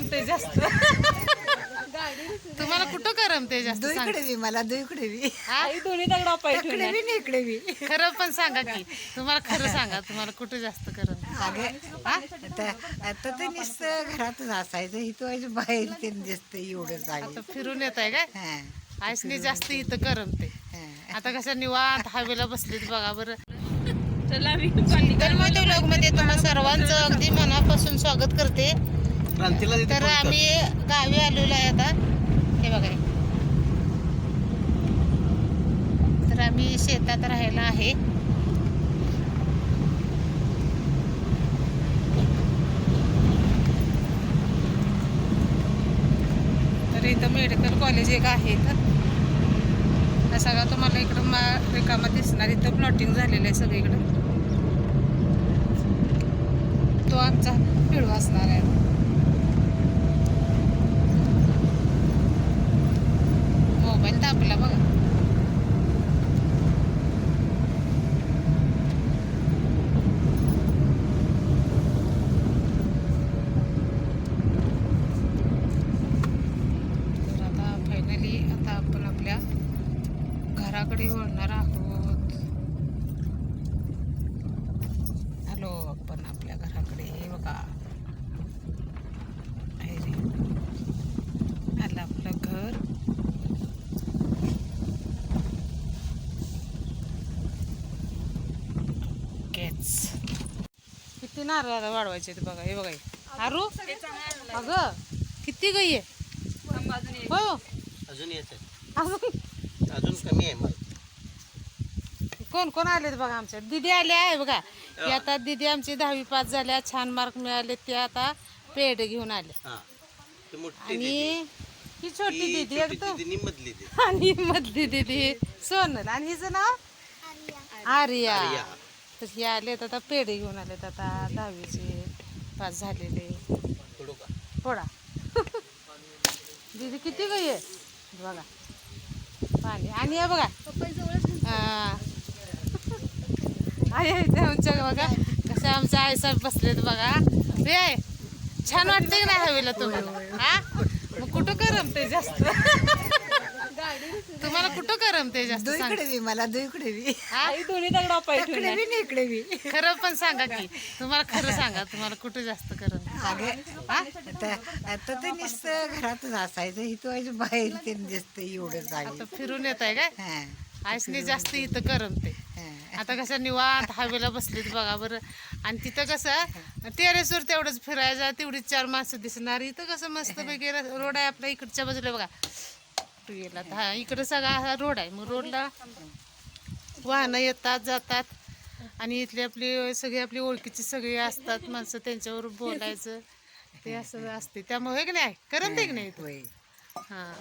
करमते जास्त तुम्हाला कुठं करमते जास्त दुईकडे बी मला दुईकडे बी दोन्ही दगडा इकडे बी नाही इकडे बी खरं पण सांगा की तुम्हाला खरं सांगा तुम्हाला कुठं जास्त करमते आता ते नुसतं घरातच असायचं इथं बाहेर ते दिसतं एवढंच आहे आता फिरून येत आहे काय आईसनी जास्त इथं करमते हा. आता कसं निवांत हवेला बसलीत बघा बरं चला मी तर मग व्लॉग मध्ये तुम्हा सर्वांचं अगदी मनापासून स्वागत करते तर आम्ही गावी आलेलो आहे आता हे बघा तर आम्ही शेतात राहायला आहे तर इथं मेडिकल कॉलेज एक आहे तर सगळा तुम्हाला इकडं रिकामा दिसणार इथं प्लॉटिंग झालेलं आहे सगळीकडं तो आमचा पिळू असणार आहे मोबाईल दाबला बघा तर आता फायनली आता आपण आपल्या घराकडे वळणार आहोत हॅलो आपण आपल्या घराकडे हे बघा आहे रे आलं आपलं घर किती नारळ वाढवायचे ते बघा हे बघा आरू अगं किती गई आहे हो अजून येत अजून अजून कमी आहे मग कोण कोण आलेत बघा आमच्या दिदी आल्या आहे बघा की आता दिदी आमची 10वी पास झाल्या छान मार्क मिळाले ते आता पेढे घेऊन आले हा ती मोठी आणि ही छोटी दिदी एकदम दीदी मधली ती आणि मधली दिदी सोनल आणि हिचं नाव आर्या तर हे आलेत आता पेढे घेऊन आलेत आता 10वीचे पास झालेले थोडं का थोडा दीदी किती गई आहे बघा पाणी आणि हे बघा आहे आमच्या बघा कसं आमच्या आईसाहेब बसलेत बघा ते आहे छान वाटते की नाही हवेला तुम्हाला हा मग कुठं करमते जास्त तुम्हाला कुठं करमते जास्त दुईकडे बी मला दुईकडे बी दोन्ही दगडा इकडे बी नाही इकडे बी खरं पण सांगा की तुम्हाला खरं सांगा तुम्हाला कुठं जास्त करमते आता ते नुसतं घरातच असायचं इथं बाहेर ते दिसतं एवढंच आहे आता फिरून येत आहे काय आईसनी जास्त इथं करमते हा. आता कसं निवांत हवेला बसलीत बघा बरं आणि तिथं कसं टेरेसवर तेवढंच फिरायचं तेवढीच 4 माणसं दिसणार इथं कसं मस्त पैकी रोड आहे आपल्या इकडच्या बाजूला बघा गेला हा इकडं सगळा हा रोड आहे मग रोडला वाहनं येतात जातात आणि इथली आपली सगळी आपली ओळखीची सगळी असतात माणसं त्यांच्यावर बोलायचं ते असं असते त्यामुळे की नाही करमते की नाही होय. हां